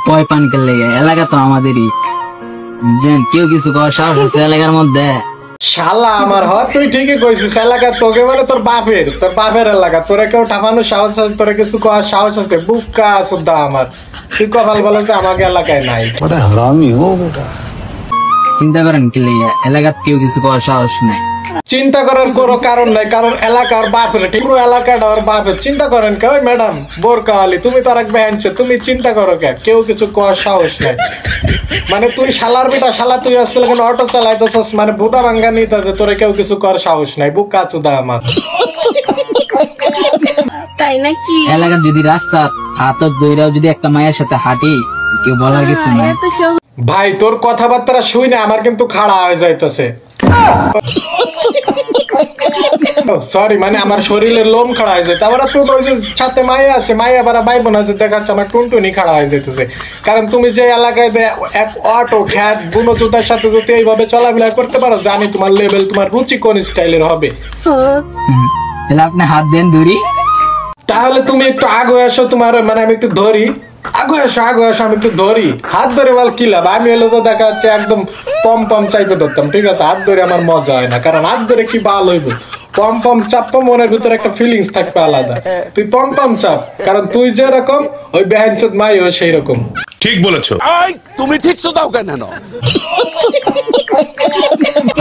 ভয় পান কে লেগে? এলাকা তো আমাদেরই, বুঝছেন? কেউ কিছু করার সাহস আছে এলাকার মধ্যে? শালা আমার তুই ঠিকই কইছিস, এলাকা তোকে মানে তোর বাপের এলাকা, তোরে কেউ ঠাপানোর সাহস আছে? তোরে কিছু করার সাহস আছে? বুকা সুদ্ধা আমার, তুই কপাল বলে যে আমাকে এলাকায় নাই। হারামি হো বেটা। চিন্তা করেন কি লেগে? এলাকার কেউ কিছু করার সাহস নাই। চিন্তা করার কোনো কারণ নাই, কারণ এলাকার বাপের, ঠিক পুরো এলাকাটা ওর বাপের। চিন্তা করেন কে? ওই ম্যাডাম বোরকা আলী, তুমি তো আর এক ব্যাংছো, তুমি চিন্তা করো কে? কেউ কিছু করার সাহস নাই। মানে তুই শালার বেটা, শালা তুই আসলে কেন অটো চালাইতেছস? মানে বুদা ভাঙ্গা নিতেছে, তোরে কেউ কিছু করার সাহস নাই। বুকা চুদা আমার। তাই নাকি? এলাকার যদি রাস্তা হাত দইরাও যদি একটা মায়ের সাথে হাঁটি, কেউ বলার কিছু নাই। ভাই তোর কথাবার্তা শুই না আমার কিন্তু খাড়া হয়ে যাইতেছে। সরি, মানে আমার শরীরের লোম খাড়া হয়ে যায়। তারপরে তোর ওই যে সাথে মায়া আছে, মায়া বারা ভাই বোনা যে দেখাচ্ছে আমার টুনটুনি খাড়া হয়ে যেতেছে। কারণ তুমি যে এলাকায় এক অটো খ্যাত বুনোচুতার সাথে যদি এইভাবে চলাফেরা করতে পারো, জানি তোমার লেভেল, তোমার রুচি কোন স্টাইলের হবে। তাহলে আপনি হাত দেন দূরি। তাহলে তুমি একটু আগে আসো, তোমার মানে আমি একটু ধরি। আগে আসো আমি একটু ধরি। হাত ধরে বল কি লাভ? আমি হলো তো দেখা যাচ্ছে একদম পম চাইপে ধরতাম, ঠিক আছে? হাত ধরে আমার মজা হয় না, কারণ হাত ধরে কি বাল হইব? পম চাপা মনের ভিতরে একটা ফিলিংস থাকবে আলাদা। তুই পম চাপ, কারণ তুই যেরকম ওই বেহেনচোদ মাইও সেই রকম। ঠিক বলেছো। তুমি ঠিক তো দাও কেন?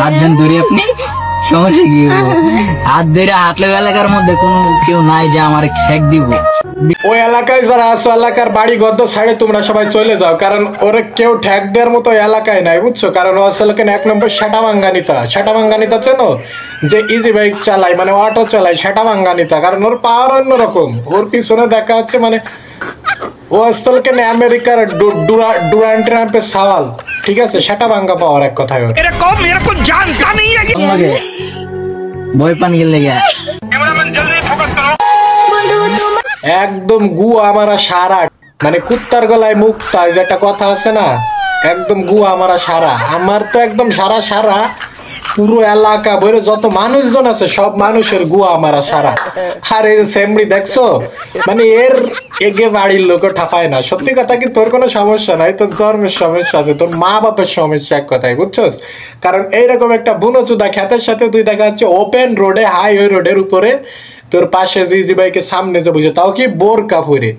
হাত দেন দূরে আপনি, সমস্যা কি? হাত ধরে হাঁটলে এলাকার মধ্যে কোনো কেউ নাই যে আমার শেক দিব। ওই এলাকায় যারা আছো, এলাকার বাড়ি গদ্দ সাইডে তোমরা সবাই চলে যাও, কারণ ওরে কেউ ঠেক দেওয়ার মতো এলাকায় নাই, বুঝছো? কারণ ও আসলে এক নম্বর সেটামাঙ্গানিতা চেনো? যে ইজি বাইক চালায়, মানে অটো চালায়, সেটামাঙ্গানিতা। কারণ ওর পাওয়ার অন্যরকম। ওর পিছনে দেখা যাচ্ছে মানে ও আসলে আমেরিকার ডুরান্ট ট্রাম্পের সওয়াল, ঠিক আছে? সেটা ভাঙ্গা পাওয়ার এক কথায়। ওর ভয় পান কে লেগে? একদম গু আমারা সারা, মানে কুত্তার গলায় মুক্তা, যে একটা কথা আছে না, একদম গু আমারা সারা। আমার তো একদম সারা পুরো এলাকা বইরে যত মানুষজন আছে সব মানুষের গুয়া আমারা সারা। আর এই সেমরি দেখছো, মানে এর এগে বাড়ির লোকও ঠাপায় না। সত্যি কথা কি, তোর কোনো সমস্যা নাই, তোর জন্মের সমস্যা আছে, তোর মা বাপের সমস্যা এক কথায়, বুঝছস? কারণ এইরকম একটা বুনোচুদা খ্যাতের সাথে তুই দেখা যাচ্ছে ওপেন রোডে, হাইওয়ে রোডের উপরে তোর পাশে জিজি বাইকে সামনে যে বুঝে, তাও কি বোরকা পরে।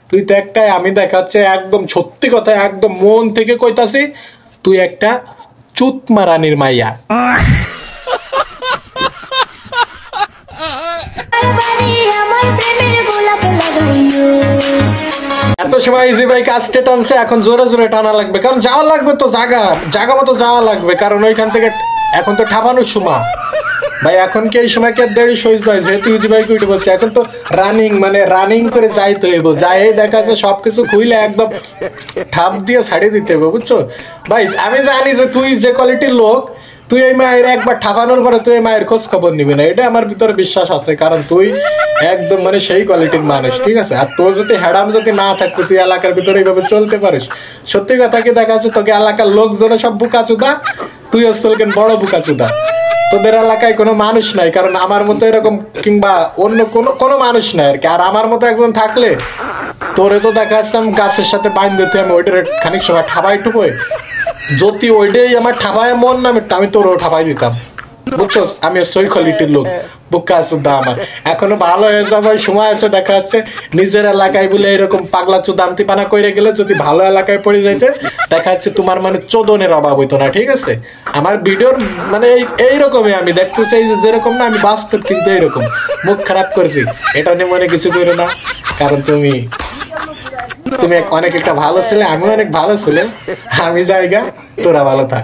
তুই তো একটাই, আমি দেখাচ্ছে একদম সত্যি কথা, একদম মন থেকে কইতাছি, তুই একটা চুতমা রানীর মাইয়া। এত সময় ইজি বাইক আস্তে টানছে, এখন জোরে টানা লাগবে, কারণ যাওয়া লাগবে তো জায়গা মতো যাওয়া লাগবে, কারণ ওইখান থেকে এখন তো ঠাপানোর সময়। ভাই এখন কি এই সময় কে দেরি সইজ ভাই, যেহেতু ইজি বাইক উঠে বলছে, এখন তো রানিং করে যাইতে হইব। যাই দেখা যাচ্ছে সবকিছু খুইলে একদম ঠাপ দিয়ে ছাড়িয়ে দিতে হবে, বুঝছো ভাই? আমি জানি যে তুই যে কোয়ালিটির লোক, তুই এই মায়ের একবার ঠাপানোর পরে তুই এই মায়ের খোঁজ খবর নিবি না, এটা আমার ভিতরে বিশ্বাস আছে। কারণ তুই একদম মানে সেই কোয়ালিটির মানুষ, ঠিক আছে? আর তোর যদি হ্যাডাম যদি না থাকতো, তুই এলাকার ভিতরে এইভাবে চলতে পারিস। সত্যি কথা কি দেখা যাচ্ছে, তোকে এলাকার লোকজনে সব বুকাচুদা, তুই আসলে বড় বুকাচুদা। তোদের এলাকায় কোনো মানুষ নাই, কারণ আমার মতো এরকম কিংবা অন্য কোনো মানুষ নাই আর কি। আর আমার মতো একজন থাকলে তোরে তো দেখা যাচ্ছে আমি গাছের সাথে বাইন দিতে, আমি ওইটার খানিক সময় ঠাপাই টুকোই, যদি ওইটাই আমার ঠাপায় মন না, আমি তোরও ঠাপাই দিতাম, বুঝছো? আমি সই কোয়ালিটির লোক, বুকা চুদা আমার। এখনো ভালো হয়ে যাবে, সময় আছে। দেখা যাচ্ছে নিজের এলাকায় বলে এরকম পাগলা চুদান্তি পানা করে গেলে যদি ভালো এলাকায় পড়ে যাইতে, দেখা যাচ্ছে তোমার মানে চোদনের অভাব হইতো না, ঠিক আছে? আমার ভিডিওর মানে এইরকমই আমি দেখতে চাই, যেরকম না আমি বাস্তব কিন্তু এইরকম মুখ খারাপ করছি, এটা নিয়ে মনে কিছু করো না। কারণ তুমি অনেক একটা ভালো ছেলে, আমি অনেক ভালো ছেলে। আমি জায়গা, তোরা ভালো থাক।